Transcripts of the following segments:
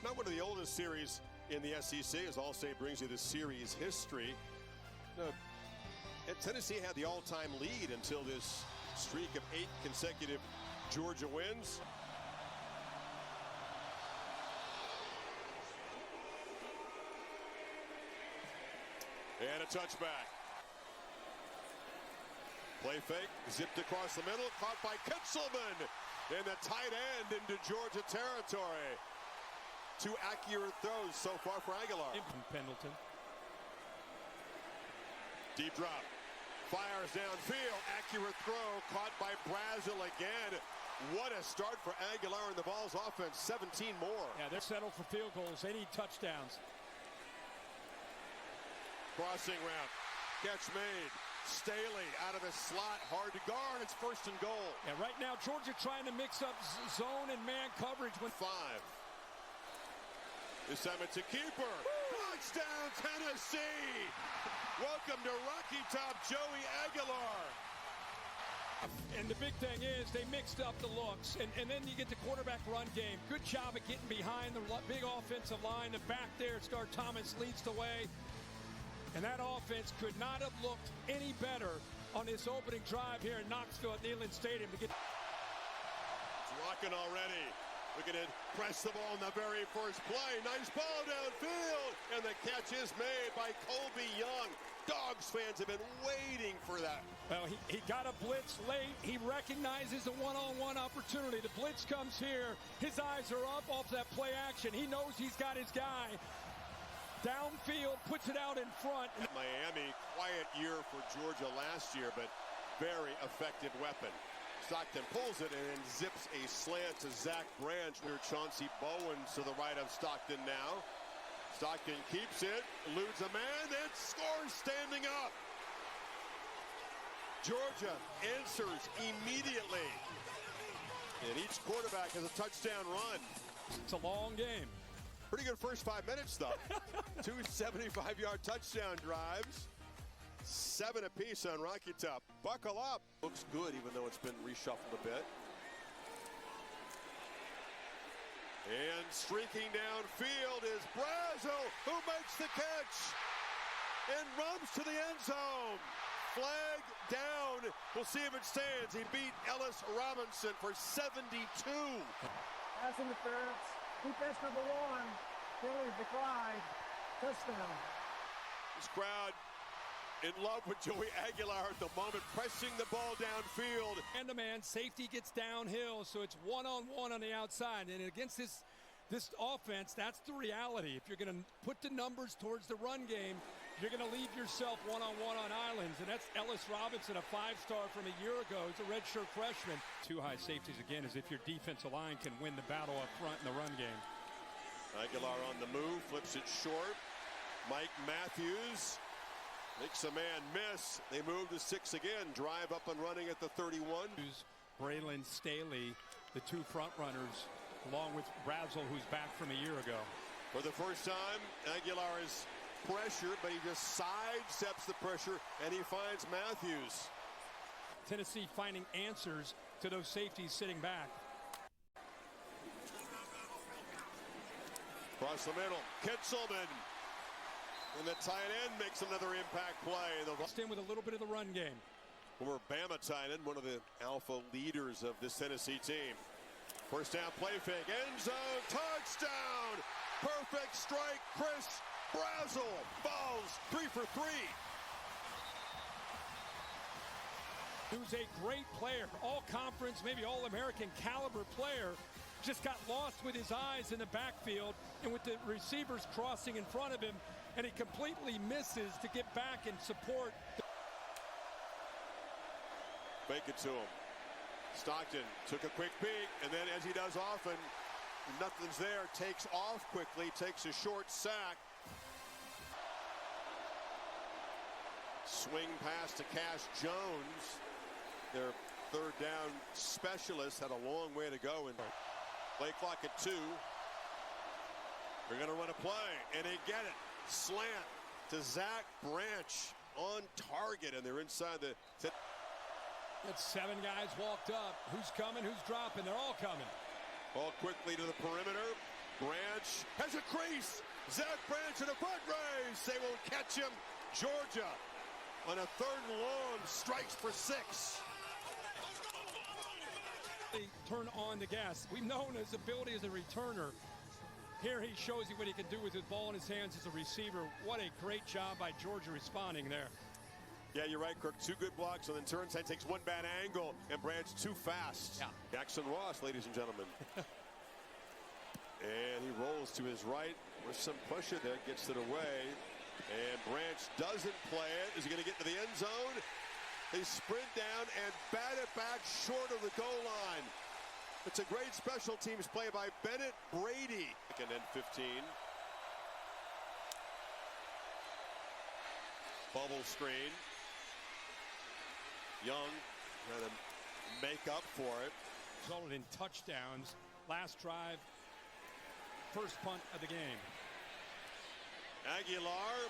Not one of the oldest series in the SEC, as Allstate brings you the series history. And Tennessee had the all-time lead until this streak of 8 consecutive Georgia wins. And a touchback. Play fake, zipped across the middle, caught by Kitzelman. And the tight end into Georgia territory. 2 accurate throws so far for Aguilar. Pendleton. Deep drop. Fires downfield. Accurate throw caught by Brazel again. What a start for Aguilar and the Vols offense. 17 more. Yeah, they're settled for field goals. They need touchdowns. Crossing route. Catch made. Staley out of the slot. Hard to guard. It's 1st and goal. Yeah, right now Georgia trying to mix up zone and man coverage. With 5. This time it's a keeper. Touchdown, Tennessee! Welcome to Rocky Top, Joey Aguilar. And the big thing is they mixed up the looks. And then you get the quarterback run game. Good job at getting behind the big offensive line. The back there, Scar Thomas leads the way. And that offense could not have looked any better on this opening drive here in Knoxville at Neyland Stadium to get. It's rocking already. Looking to press the ball in the very first play. Nice ball downfield. And the catch is made by Colby Young. Dogs fans have been waiting for that. Well, he got a blitz late. He recognizes a one-on-one opportunity. The blitz comes here. His eyes are up off that play action. He knows he's got his guy. Downfield, puts it out in front. Miami, quiet year for Georgia last year, but very effective weapon. Stockton pulls it and then zips a slant to Zach Branch. Near Chauncey Bowen to the right of Stockton now. Stockton keeps it, eludes a man, then scores standing up. Georgia answers immediately. And each quarterback has a touchdown run. It's a long game. Pretty good first 5 minutes, though. 2 75-yard touchdown drives. 7 apiece on Rocky Top. Buckle up. Looks good, even though it's been reshuffled a bit. And streaking downfield is Brazel, who makes the catch and runs to the end zone. Flag down. We'll see if it stands. He beat Ellis Robinson for 72. Pass interference. Defense number 1. Phillies decline. Touchdown. This crowd in love with Joey Aguilar at the moment, pressing the ball downfield. And the man, safety gets downhill, so it's one-on-one on the outside. And against this offense, that's the reality. If you're going to put the numbers towards the run game, you're going to leave yourself one-on-one on islands. And that's Ellis Robinson, a 5-star from a year ago. He's a redshirt freshman. 2 high safeties, again, as if your defensive line can win the battle up front in the run game. Aguilar on the move, flips it short. Mike Matthews makes a man miss. They move to 6 again. Drive up and running at the 31. Braylon Staley, the 2 front runners, along with Brazel, who's back from a year ago. For the first time, Aguilar is pressured, but he just sidesteps the pressure, and he finds Matthews. Tennessee finding answers to those safeties sitting back. Across the middle, Kitzelman. And the tight end makes another impact play. The in with a little bit of the run game. Former Bama tight end, one of the alpha leaders of this Tennessee team. First down play fake, end zone, touchdown! Perfect strike, Chris Brazel. Balls 3 for 3. Who's a great player, all-conference, maybe all-American caliber player. Just got lost with his eyes in the backfield and with the receivers crossing in front of him, and he completely misses to get back and support. Fake it to him. Stockton took a quick peek, and then, as he does often, nothing's there, takes off quickly, takes a short sack. Swing pass to Cash Jones. Their 3rd down specialist had a long way to go. And play clock at 2. They're going to run a play, and they get it. Slant to Zach Branch on target, and they're inside the. That's 7 guys walked up. Who's coming? Who's dropping? They're all coming. Ball quickly to the perimeter. Branch has a crease. Zach Branch in a butt race. They won't catch him. Georgia on a 3rd and long strikes for 6. Turn on the gas. We've known his ability as a returner. Here he shows you what he can do with his ball in his hands as a receiver. What a great job by Georgia responding there. Yeah, you're right, Kirk. 2 good blocks, and then Turnside takes 1 bad angle, and Branch too fast. Yeah. Jackson Ross, ladies and gentlemen. And he rolls to his right with some pressure there, gets it away. And Branch doesn't play it. Is he going to get to the end zone? They sprint down and bat it back short of the goal line. It's a great special teams play by Bennett Brady. And then 15. Bubble screen. Young trying to make up for it. Resulted in touchdowns. Last drive, first punt of the game. Aguilar,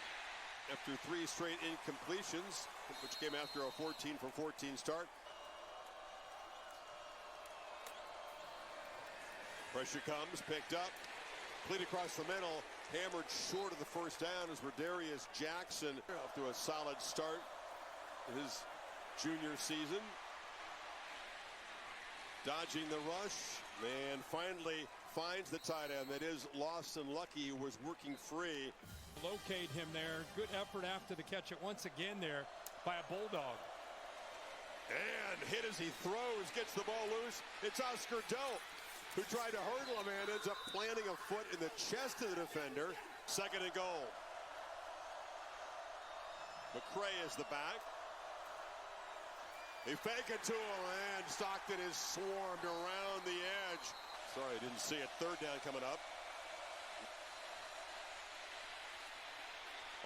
after 3 straight incompletions, which came after a 14 from 14 start. Pressure comes, picked up, complete across the middle, hammered short of the first down as Rodarius Jackson off to a solid start in his junior season. Dodging the rush, and finally finds the tight end. That is Lawson Lucky, who was working free. Locate him there. Good effort after the catch it once again there by a Bulldog. And hit as he throws, gets the ball loose. It's Oscar Doe, who tried to hurdle him and ends up planting a foot in the chest of the defender. 2nd and goal. McCray is the back. They fake it to him, and Stockton is swarmed around the edge. Sorry, I didn't see it. 3rd down coming up.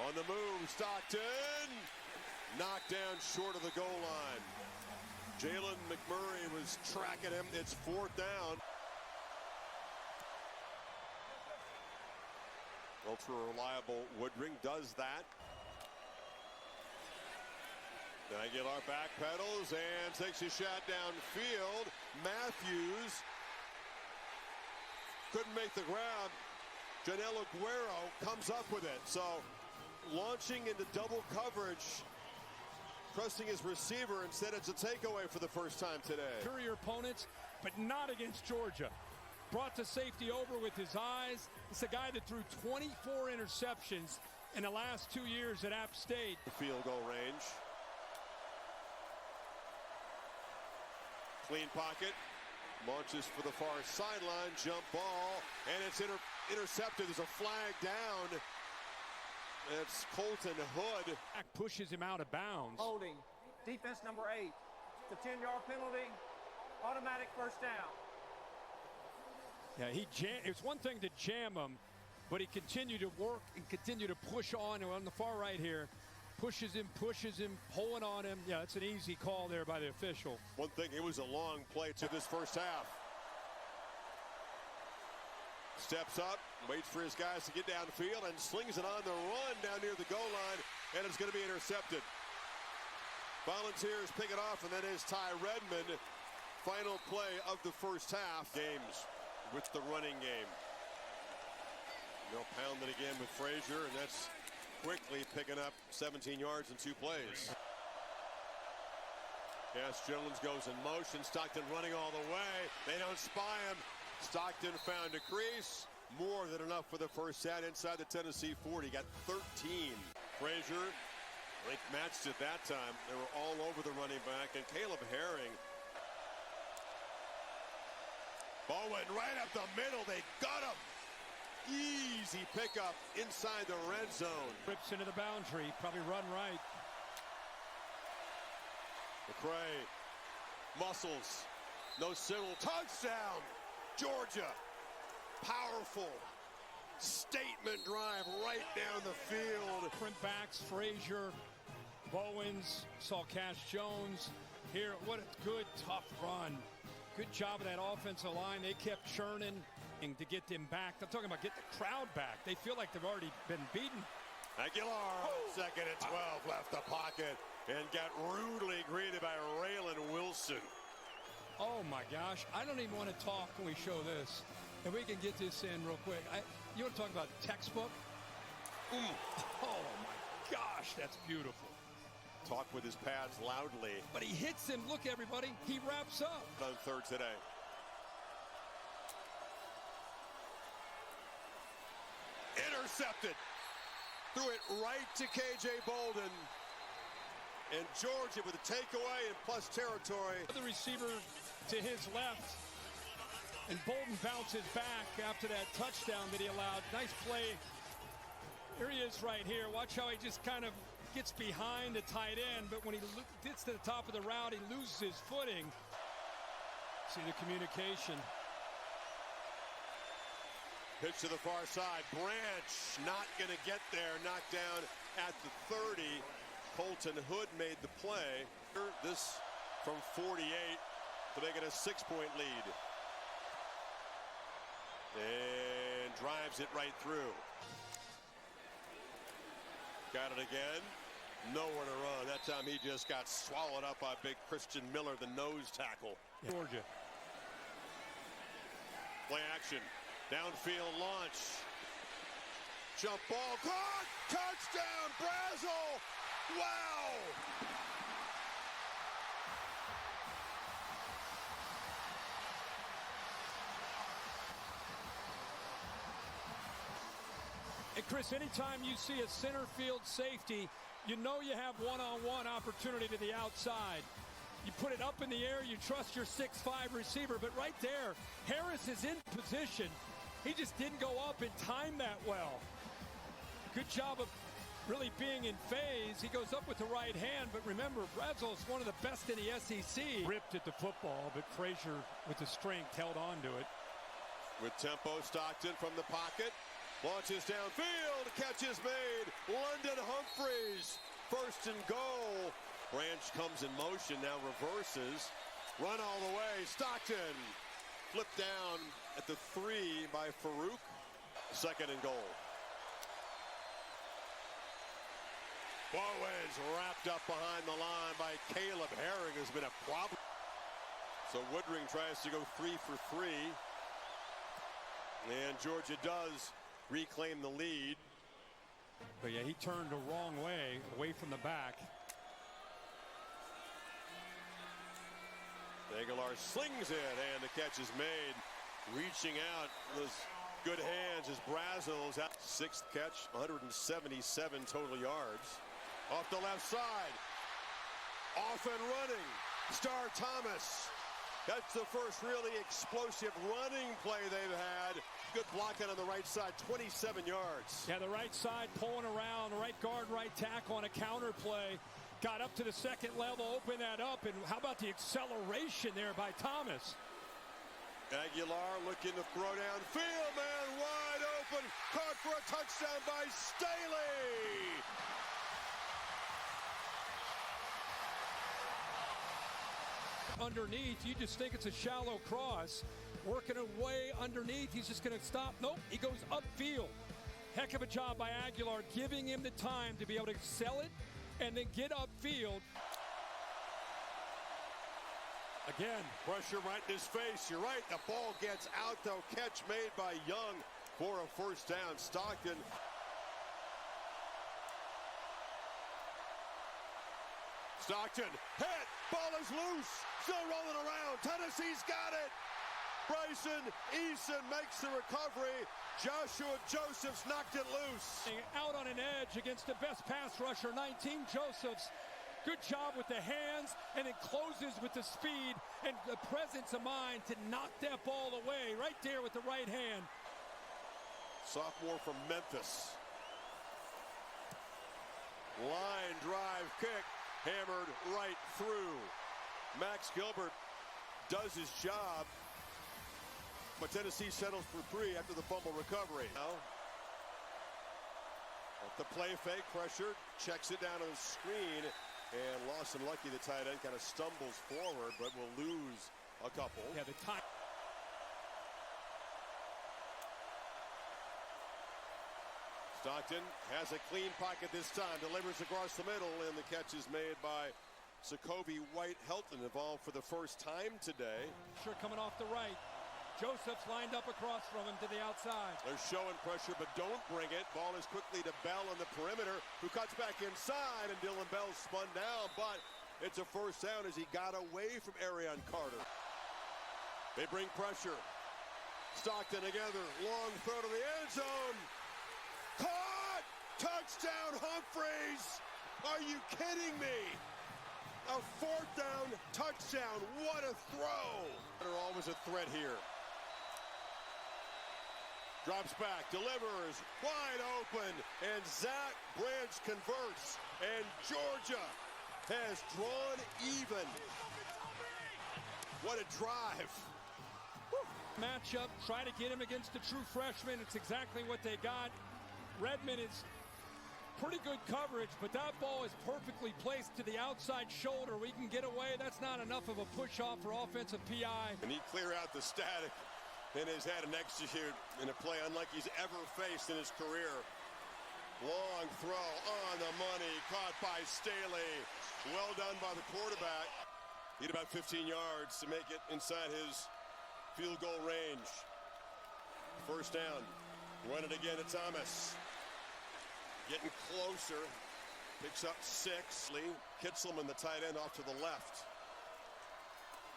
On the move, Stockton. Knocked down short of the goal line. Jalen McMurray was tracking him. It's 4th down. Ultra reliable Woodring does that. Aguilar backpedals and takes a shot downfield. Matthews couldn't make the grab. Janelle Aguero comes up with it. So launching into double coverage, trusting his receiver. Instead, it's a takeaway for the first time today. Superior opponents, but not against Georgia. Brought the safety over with his eyes. It's a guy that threw 24 interceptions in the last 2 years at App State. Field goal range. Clean pocket. Launches for the far sideline. Jump ball. And it's intercepted. There's a flag down. It's Colton Hood. Pushes him out of bounds. Holding. Defense number 8. It's a 10-yard penalty. Automatic first down. Yeah, it's one thing to jam him, but he continued to work and continued to push on the far right here. Pushes him, pulling on him. Yeah, it's an easy call there by the official. One thing, it was a long play to this first half. Steps up, waits for his guys to get downfield, and slings it on the run down near the goal line, and it's going to be intercepted. Volunteers pick it off, and that is Ty Redmond. Final play of the first half. Games with the running game. They'll pound it again with Frazier, and that's quickly picking up 17 yards in 2 plays. Cass Jones goes in motion. Stockton running all the way. They don't spy him. Stockton found a crease. More than enough for the first down inside the Tennessee 40. Got 13. Frazier, I think, matched it that time. They were all over the running back. And Caleb Herring. Ball went right up the middle. They got him. Easy pickup inside the red zone. Rips into the boundary. Probably run right. McCray. Muscles. No signal. Touchdown. Georgia. Powerful. Statement drive right down the field. Print backs. Frazier. Bowens. Saw Cass Jones. Here, what a good, tough run. Good job of that offensive line. They kept churning to get them back. I'm talking about get the crowd back. They feel like they've already been beaten. Aguilar, 2nd and 12, left the pocket and got rudely greeted by Raylan Wilson. Oh my gosh, I don't even want to talk when we show this. And we can get this in real quick. You want to talk about textbook? Oh, my gosh, that's beautiful. Talk with his pads loudly. But he hits him. Look, everybody. He wraps up. On third today. Intercepted. Threw it right to K.J. Bolden. And Georgia with a takeaway in plus territory. The receiver to his left. And Bolden bounces back after that touchdown that he allowed. Nice play. Here he is right here. Watch how he just kind of gets behind the tight end. But when he gets to the top of the route, he loses his footing. See the communication. Pitch to the far side. Branch not going to get there. Knocked down at the 30. Colton Hood made the play. This from 48 to make it a 6-point lead. And drives it right through. Got it again. Nowhere to run. That time he just got swallowed up by big Christian Miller, the nose tackle. Georgia. Play action. Downfield launch. Jump ball. Caught! Touchdown! Brazel! Wow! And Chris, anytime you see a center field safety, you know you have one-on-one opportunity to the outside. You put it up in the air, you trust your 6'5 receiver, but right there, Harris is in position. He just didn't go up and time that well. Good job of really being in phase. He goes up with the right hand, but remember, Brazel's one of the best in the SEC. Ripped at the football, but Frazier, with the strength, held on to it. With tempo, Stockton from the pocket. Launches downfield. Catch is made. London Humphreys. First and goal. Branch comes in motion, now reverses. Run all the way. Stockton. Flipped down at the 3 by Farouk. Second and goal. Bowens wrapped up behind the line by Caleb Herring, who's been a problem. So Woodring tries to go 3 for 3. And Georgia does reclaim the lead. But yeah, he turned the wrong way, away from the back. Aguilar slings it, and the catch is made. Reaching out, those good hands as Brazel's out. Sixth catch, 177 total yards. Off the left side. Off and running. Star Thomas. That's the first really explosive running play they've had. Good blocking on the right side, 27 yards. Yeah, the right side pulling around, right guard, right tackle on a counter play. Got up to the second level, opened that up, and how about the acceleration there by Thomas? Aguilar looking to throw downfield, man, wide open. Caught for a touchdown by Staley. Underneath, you just think it's a shallow cross. Working away underneath, he's just going to stop. Nope, he goes upfield. Heck of a job by Aguilar, giving him the time to be able to sell it and then get upfield. Again. Pressure right in his face. You're right, the ball gets out, though. Catch made by Young for a first down. Stockton. Stockton, hit, ball is loose, still rolling around. Tennessee's got it. Bryson Eason makes the recovery. Joshua Josephs knocked it loose. Out on an edge against the best pass rusher, 19 Josephs. Good job with the hands, and it closes with the speed and the presence of mind to knock that ball away right there with the right hand. Sophomore from Memphis. Line drive kick. Hammered right through. Max Gilbert does his job, but Tennessee settles for 3 after the fumble recovery. Now, at the play fake, pressure, checks it down on the screen, and Lawson Lucky, the tight end, kind of stumbles forward, but will lose a couple. Yeah, the time. Stockton has a clean pocket this time, delivers across the middle, and the catch is made by Jacoby White Helton, involved for the first time today. Sure, coming off the right. Joseph's lined up across from him to the outside. They're showing pressure, but don't bring it. Ball is quickly to Bell on the perimeter, who cuts back inside, and Dylan Bell spun down, but it's a first down as he got away from Arion Carter. They bring pressure. Stockton together, long throw to the end zone. Caught! Touchdown, Humphreys! Are you kidding me? A fourth down touchdown. What a throw! They're always a threat here. Drops back, delivers, wide open, and Zach Branch converts, and Georgia has drawn even. What a drive. Matchup, try to get him against the true freshman. It's exactly what they got. Redmond is pretty good coverage, but that ball is perfectly placed to the outside shoulder. We can get away. That's not enough of a push-off for offensive PI. And he clear out the static in his head and execute in a play unlike he's ever faced in his career. Long throw on the money, caught by Staley. Well done by the quarterback. Need about 15 yards to make it inside his field goal range. First down. Run it again to Thomas. Getting closer. Picks up 6. Lee Kitzelman, the tight end, off to the left.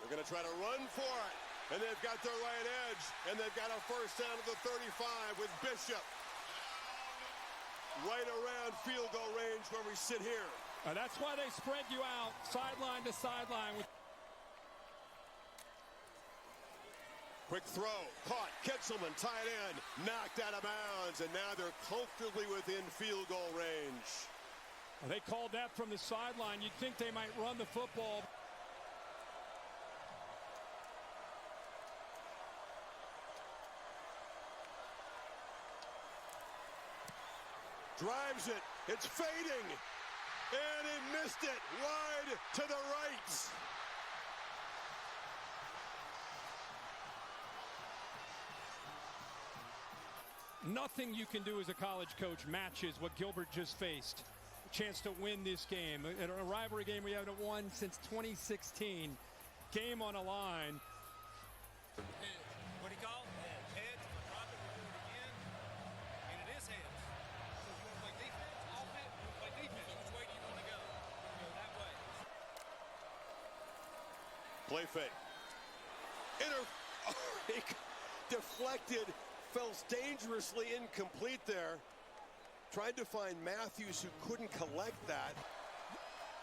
They're going to try to run for it. And they've got their right edge. And they've got a first down to the 35 with Bishop. Right around field goal range where we sit here. That's why they spread you out sideline to sideline. Quick throw, caught, Kitzelman, tight end, knocked out of bounds, and now they're comfortably within field goal range. They called that from the sideline. You'd think they might run the football. Drives it, it's fading, and he missed it wide to the right. Nothing you can do as a college coach matches what Gilbert just faced. A chance to win this game. In a rivalry game we haven't won since 2016. Game on a line. What do you call it? Heads. Drop it, we'll do it again. And it is heads. So if you want to play defense, offense, you want to play defense. Which way do you want to go? Go that way. Play fake. Deflected. Fell dangerously incomplete there. Tried to find Matthews, who couldn't collect that.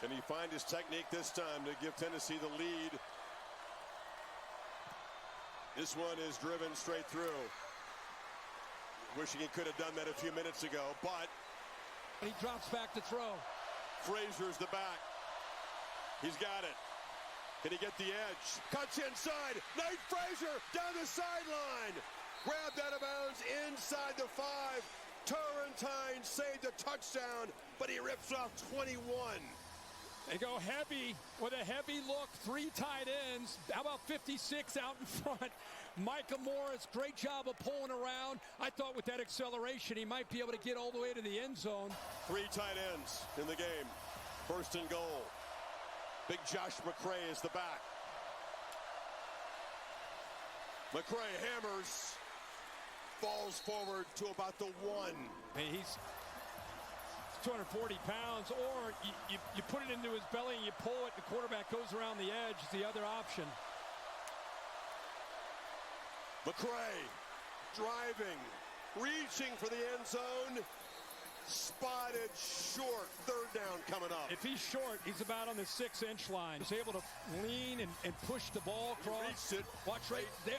Can he find his technique this time to give Tennessee the lead? This one is driven straight through. Wishing he could have done that a few minutes ago, but He drops back to throw. Frazier's the back. He's got it. Can he get the edge? Cuts inside. Nate Frazier down the sideline. Grabbed out of bounds inside the 5. Turrentine saved a touchdown, but he rips off 21. They go heavy with a heavy look. 3 tight ends. How about 56 out in front? Micah Morris, great job of pulling around. I thought with that acceleration, he might be able to get all the way to the end zone. 3 tight ends in the game. First and goal. Big Josh McCray is the back. McCray hammers. Falls forward to about the 1. And he's 240 pounds, or you put it into his belly and you pull it, the quarterback goes around the edge. Is the other option. McCray driving, reaching for the end zone. Spotted short. 3rd down coming up. If he's short, he's about on the 6-inch line. He's able to lean and push the ball across. He reached it. Watch right there.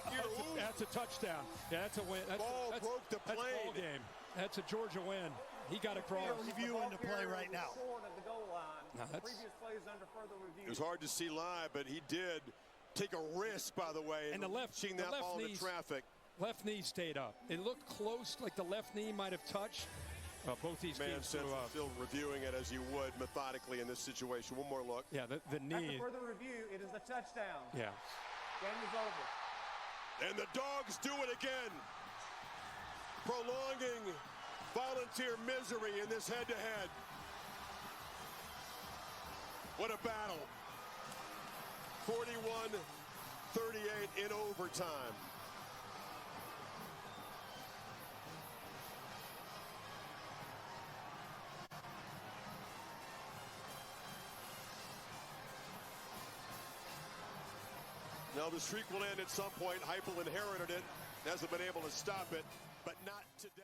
That's a touchdown. Yeah, that's a win. Ball broke the That's plane. ball game. That's a Georgia win. He got across. Reviewing the play right now. Short of the goal line. No, that's- Previous plays under further review. It was hard to see live, but he did take a risk, by the way, And the left- reaching the that left ball into knee's- traffic. Left knee stayed up. It looked close, like the left knee might have touched. Both these Man teams Central still reviewing it as you would methodically in this situation. One more look. Yeah, the knee. After further review, it is a touchdown. Yeah. Game is over. And the Dogs do it again. Prolonging Volunteer misery in this head-to-head. What a battle. 41-38 in overtime. Well, the streak will end at some point. Heupel inherited it, hasn't been able to stop it, but not today.